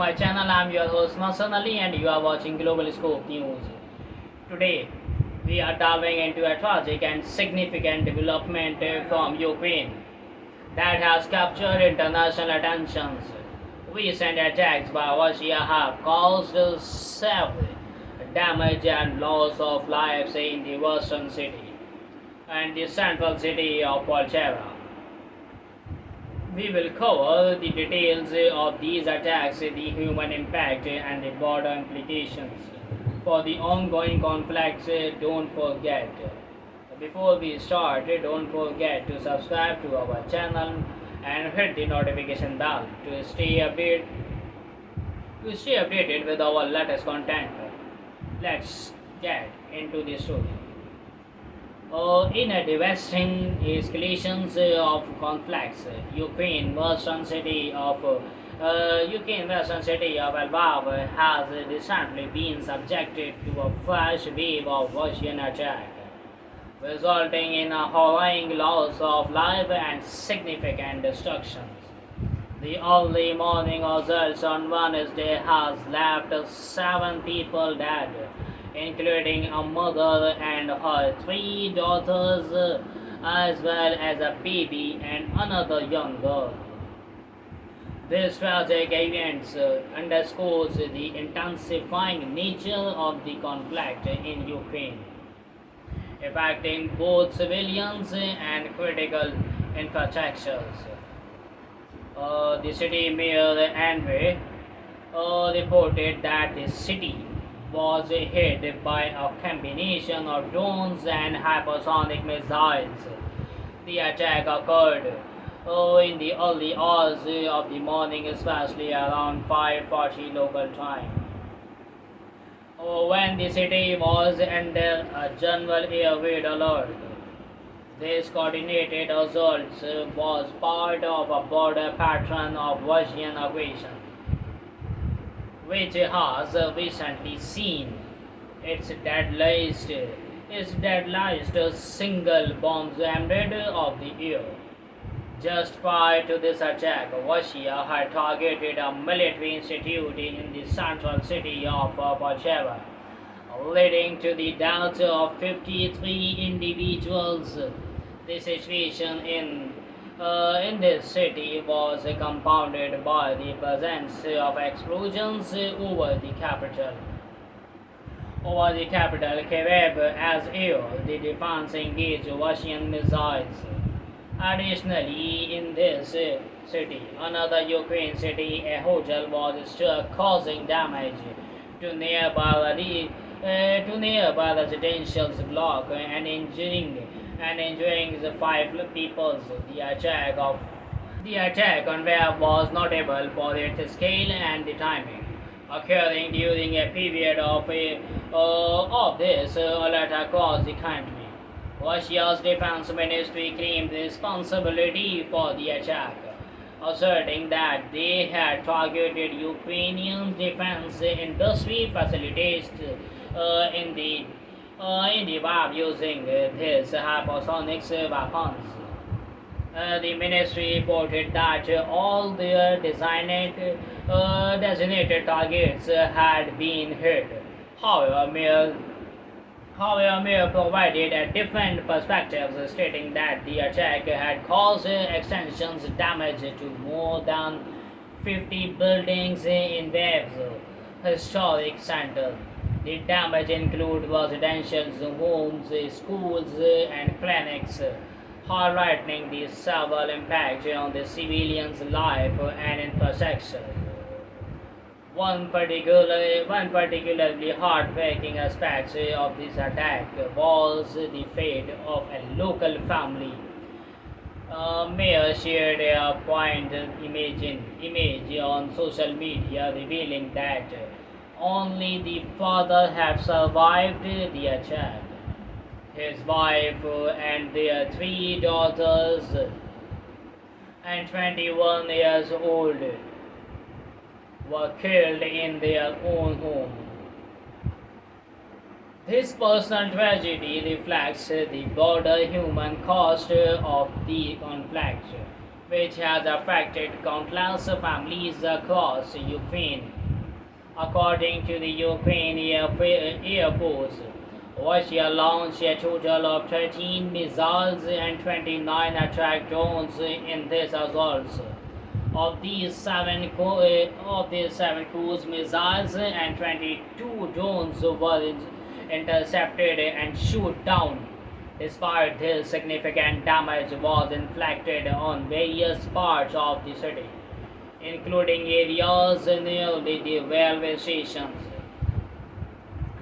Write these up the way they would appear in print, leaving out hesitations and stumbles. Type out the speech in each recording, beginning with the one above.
my channel. I'm your host Masan Ali and you are watching Global Scope News. Today, we are diving into a tragic and significant development from Ukraine that has captured international attention. Recent attacks by Russia have caused severe damage and loss of lives in the western city and the central city of Polcheva. We will cover the details of these attacks, the human impact, and the broader implications for the ongoing conflicts. Don't forget, before we start, don't forget to subscribe to our channel and hit the notification bell to stay updated with our latest content. Let's get into the story. In a devastating escalations of conflicts, Ukraine western city of Lviv has recently been subjected to a fresh wave of Russian attack, resulting in a horrifying loss of life and significant destructions. The early morning results on Wednesday has left 7 people dead, including a mother and her 3 daughters, as well as a baby and another young girl. This tragic event underscores the intensifying nature of the conflict in Ukraine, affecting both civilians and critical infrastructures. The city mayor Andrei reported that the city was hit by a combination of drones and hypersonic missiles. The attack occurred in the early hours of the morning, especially around 5:40 local time, when the city was under a general air raid alert. This coordinated assault was part of a broader pattern of Russian aggression, which has recently seen its deadliest single bomb aimed of the year. Just prior to this attack, Russia had targeted a military institute in the central city of Polcheva, leading to the death of 53 individuals. The situation in this city was compounded by the presence of explosions over the capital. Kiev, as the defense engaged Russian missiles. Additionally, in this city, another Ukraine city, a hotel was struck, causing damage to nearby residential block and injuring the 5 people. The attack on Kiev was notable for its scale and the timing, occurring during a period of this alert across the country. Russia's defense ministry claimed responsibility for the attack, asserting that they had targeted Ukrainian defense industry facilities in the Kyiv using these hypersonic weapons. The ministry reported that all their designated targets had been hit. However, Mayor provided a different perspective, stating that the attack had caused extensive damage to more than 50 buildings in Kyiv's historic center. The damage included residential homes, schools, and clinics, highlighting the severe impact on the civilians' life and infrastructure. One particularly heartbreaking aspect of this attack was the fate of a local family. Mayor shared a poignant image on social media, revealing that only the father had survived the attack. His wife and their 3 daughters and 21 years old were killed in their own home. This personal tragedy reflects the broader human cost of the conflict, which has affected countless families across Ukraine. According to the Ukraine Air Force, Russia launched a total of 13 missiles and 29 attack drones in these assaults. Of these seven cruise missiles and 22 drones were intercepted and shot down. Despite this, significant damage was inflicted on various parts of the city, including areas near the railway stations.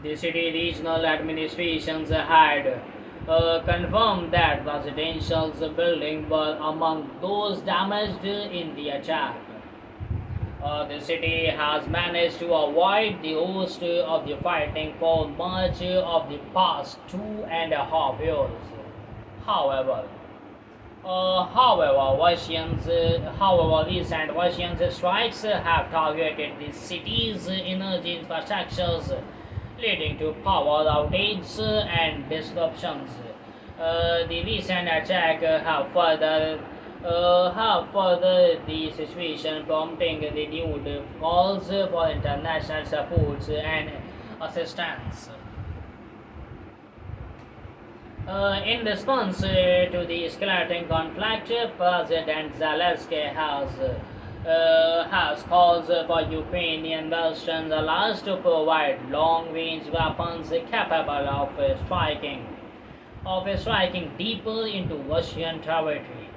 The city regional administrations had confirmed that residential buildings were among those damaged in the attack. The city has managed to avoid the worst of the fighting for much of the past 2.5 years. However, recent Russian strikes have targeted the city's energy infrastructures, leading to power outages and disruptions. The recent attack have further the situation, prompting renewed calls for international support and assistance. In response to the escalating conflict, President Zelensky has calls for Ukrainian Western allies to provide long-range weapons capable of striking deeper into Russian territory.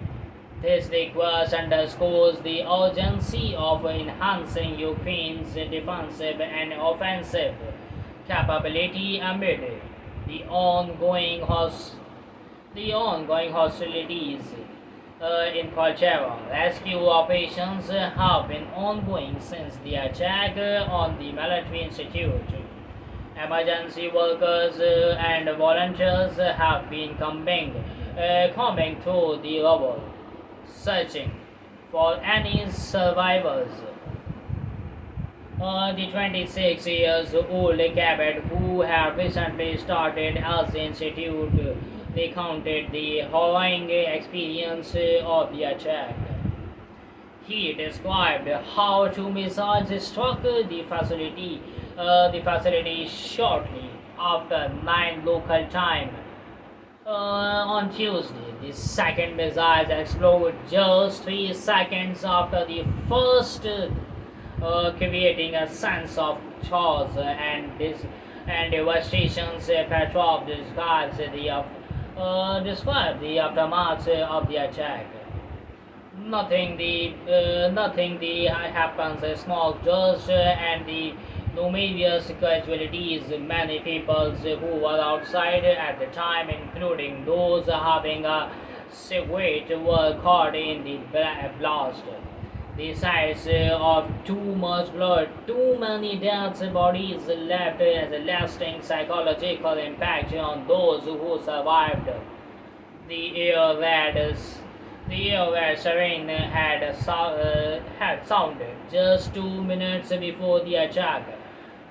This request underscores the urgency of enhancing Ukraine's defensive and offensive capability amid the ongoing hostilities in Kocheva. Rescue operations have been ongoing since the attack on the military institute. Emergency workers and volunteers have been combing through the rubble, searching for any survivors. The 26 years old cadet who had recently started as the institute recounted the harrowing experience of the attack. He described how two missiles struck the facility shortly after 9 local time on Tuesday. The second missile exploded just 3 seconds after the first, creating a sense of chaos and devastation. Petrov described the aftermath of the attack. Nothing happens. Smoke, dust, and the numerous casualties. Many people who were outside at the time, including those having a cigarette, were caught in the blast. The sight of too much blood, too many dead bodies left as a lasting psychological impact on those who survived. The air raid siren had sounded just 2 minutes before the attack,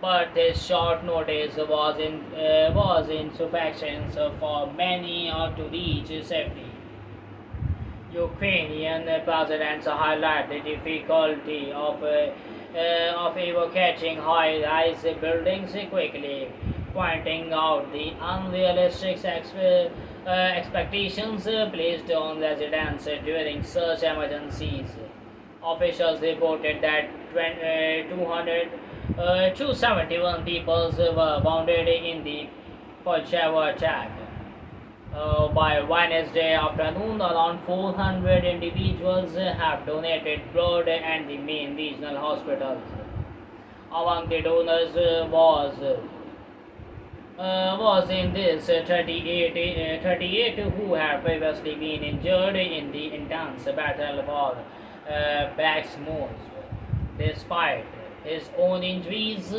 but this short notice was insufficient for many to reach safety. Ukrainian presidents highlight the difficulty of evacuating high-rise buildings quickly, pointing out the unrealistic expectations placed on residents during such emergencies. Officials reported that 271 people were wounded in the Polcheva attack. By Wednesday afternoon, around 400 individuals have donated blood at the main regional hospitals. Among the donors was in this 38 who had previously been injured in the intense battle for Bakhmut. Despite his own injuries,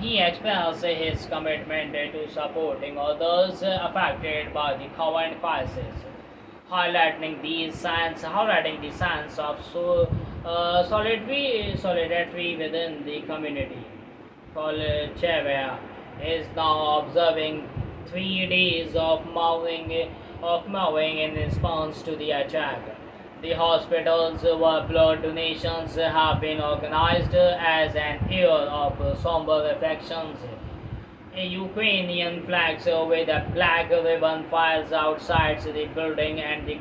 he expressed his commitment to supporting others affected by the current crisis, highlighting the signs of solidarity within the community. Polcheva is now observing 3 days of mowing in response to the attack. The hospitals where blood donations have been organized as an year of somber reflections. A Ukrainian flag with a black ribbon flies outside the building, and the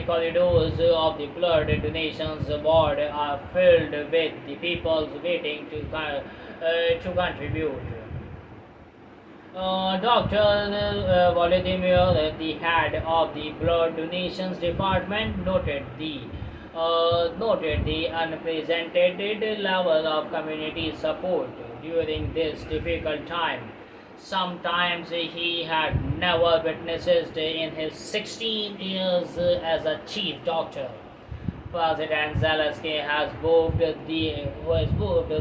corridors of the blood donations ward are filled with the people waiting to contribute. Dr. Volodymyr, the head of the blood donations department, noted the unprecedented level of community support during this difficult time. Sometimes he had never witnessed in his 16 years as a chief doctor. President Zelensky has moved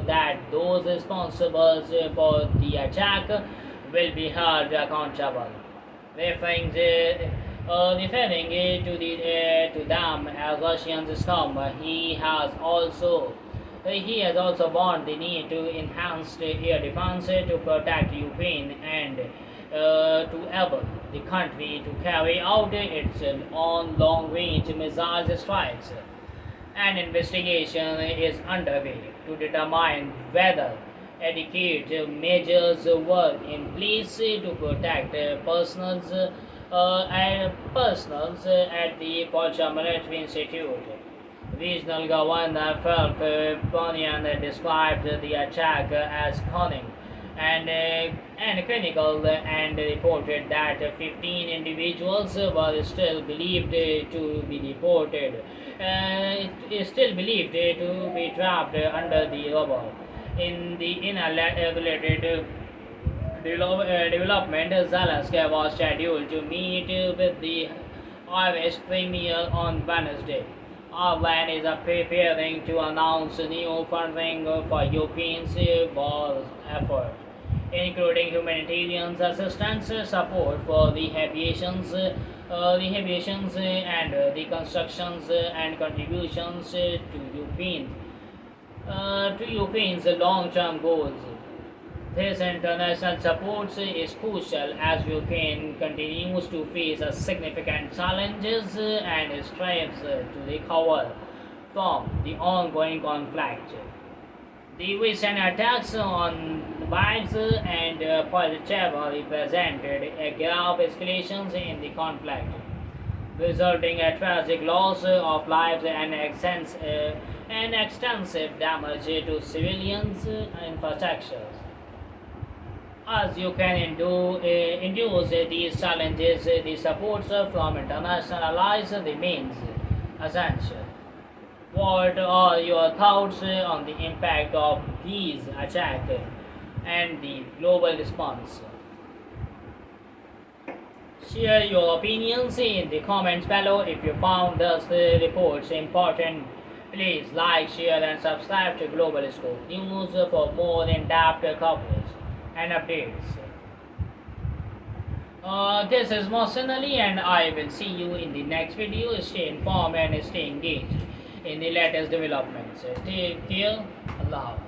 that those responsible for the attack will be held accountable, referring to them as Russian scum. He has also warned the need to enhance air defense to protect Ukraine and to able the country to carry out its own long-range missile strikes. An investigation is underway to determine whether adequate measures were in place to protect personals at the Polcha Military Institute. Regional Governor Philip Ponian described the attack as cunning and clinical, and reported that 15 individuals were still believed to be deported, still believed to be trapped under the rubble. In the related development, Zelensky was scheduled to meet with the Irish Premier on Wednesday. Ireland is preparing to announce new funding for Ukraine's war effort, including humanitarian assistance, support for rehabilitations, and reconstructions, and contributions to Ukraine's long-term goals. This international support is crucial as Ukraine continues to face significant challenges and strives to recover from the ongoing conflict. The recent attacks on Lviv and Poltava represented a grave escalation in the conflict, resulting in tragic loss of lives and extensive damage to civilians' infrastructures. As you can endure these challenges, the support from international allies remains essential. What are your thoughts on the impact of these attacks and the global response? Share your opinions in the comments below. If you found this report important, please like, share and subscribe to Global Scope News for more in-depth coverage and updates. This is Mohsen Ali, and I will see you in the next video. Stay informed and stay engaged in the latest developments. Take care. Allah Hafiz.